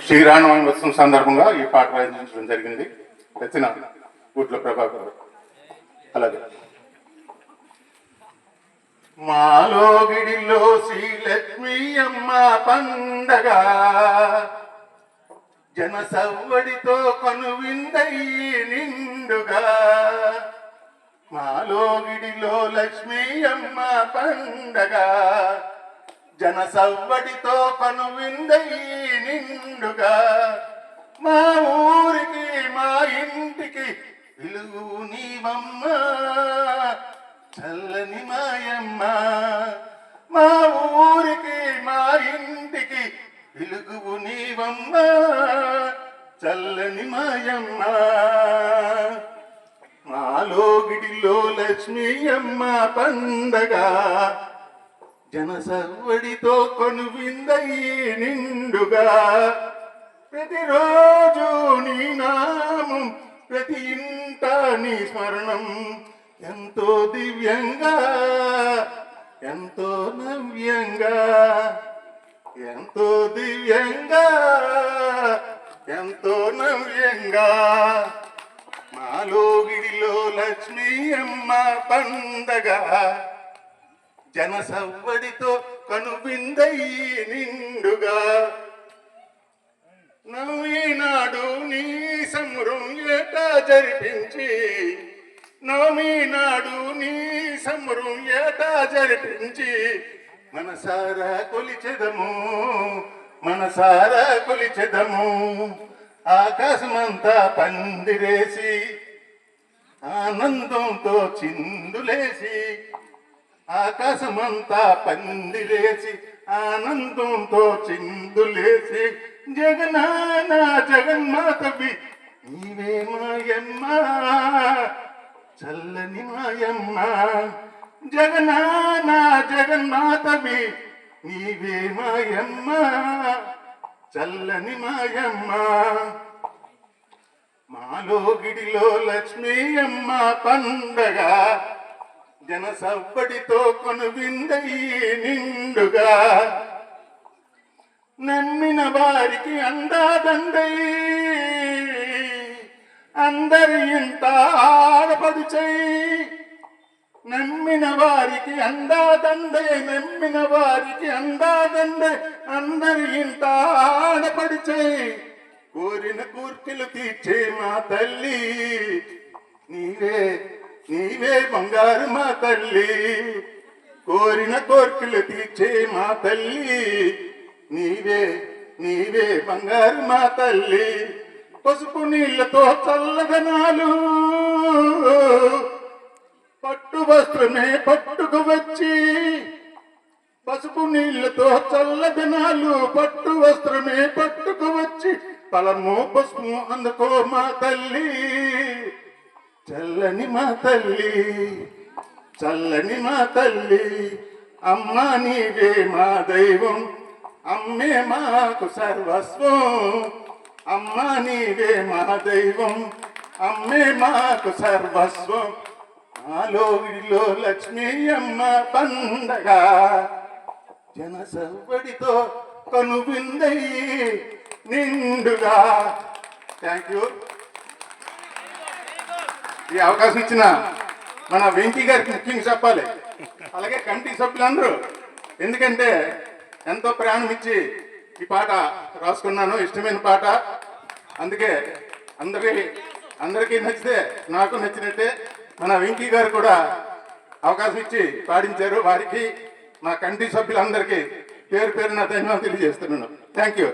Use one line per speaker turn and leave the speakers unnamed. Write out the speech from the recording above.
శ్రీరామనవమి సందర్భంగా ఈ పాట రచించడం జరిగింది. రచన గుట్ల ప్రభాకర్. అలాగే మాలో గిడిలో శ్రీలక్ష్మీ అమ్మ పండగ జన సవ్వడితో కనువిందయ్యి నిండుగా. మాలో గిడిలో లక్ష్మీ అమ్మ పండగ జన సవ్వడితో కనువిందయ్యి నిండుగా. మా ఊరికి మా ఇంటికి వెలుగు నీవమ్మ చల్లని మాయమ్మ. మా ఊరికి మా ఇంటికి వెలుగు నీవమ్మ చల్లని మాయమ్మ. మాలో గిడిలో లక్ష్మీ అమ్మ పండగ జన సవ్వడితో కొనువిందయ్యి నిండుగా. ప్రతిరోజు నీ నామం ప్రతి ఇంట నీ స్మరణం ఎంతో దివ్యంగా ఎంతో నవ్యంగా ఎంతో దివ్యంగా ఎంతో నవ్యంగా. మాలో గిడిలో లక్ష్మీ అమ్మ పండగ జన సవ్వడితో కనువిందయ్యి నిండుగా. నవీనాడు నీ సంబరం ఏటా జరిపించి నవమి నాడు నీ సంబరం ఏటా జరిపించి మనసారా కొలిచెదము మనసారా కొలిచెదము. ఆకాశమంతా పందిరేసి ఆనందంతో చిందులేసి ఆకాశమంతా పందిరేసి ఆనందంతో చిందులేసి జగనాన జగన్మాతవి నీవే మాయమ్మ చల్లని మాయమ్మ. జగనాన జగన్మాతవి నీవే మాయమ్మ చల్లని మాయమ్మ. మాలో గిడిలో లక్ష్మీ అమ్మ పండగ జన సవ్వడితో కొనువిందయ్యి నిండుగా. నమ్మిన వారికి అందాదండై అందరి ఇంత ఆడపడుచై. నమ్మిన వారికి అందాదండై నమ్మిన వారికి అందాదండై అందరి ఇంత ఆడపడుచై. కోరిన కోర్కెలు తీర్చే మా తల్లి నీవే నీవే బంగారు మా తల్లి. కోరిన కోర్కెలు తీర్చే మా తల్లి నీవే నీవే బంగారు మా తల్లి. పసుపు నీళ్లతో చల్లదనాలు పట్టు వస్త్రమే పట్టుకు వచ్చి. పసుపు నీళ్లతో చల్లదనాలు పట్టు వస్త్రమే పట్టుకు వచ్చి. ఫలము పసుపు అందుకో మా తల్లి చల్లని మా తల్లి చల్లని మా తల్లి. అమ్మ నీవే మా దైవం అమ్మే మాకు సర్వస్వం. అమ్మ నీవే మా దైవం అమ్మే మాకు సర్వస్వం. మాలో గిడిలో లక్ష్మీ అమ్మ పండగ జన సవ్వడితో కనువిందయ్యి నిండుగా. Thank you. ఈ అవకాశం ఇచ్చిన మన వెంకీ గారికి ముఖ్యంగా చెప్పాలి, అలాగే కమిటీ సభ్యులందరూ. ఎందుకంటే ఎంతో ప్రాణం ఇచ్చి ఈ పాట రాసుకున్నాను, ఇష్టమైన పాట. అందుకే అందరికీ నచ్చితే నాకు నచ్చినట్టే మన వెంకీ గారు కూడా అవకాశం ఇచ్చి పాడించారు. వారికి మా కమిటీ సభ్యులందరికీ పేరు పేరున ధన్యవాదాలు తెలియజేస్తున్నాను. Thank you.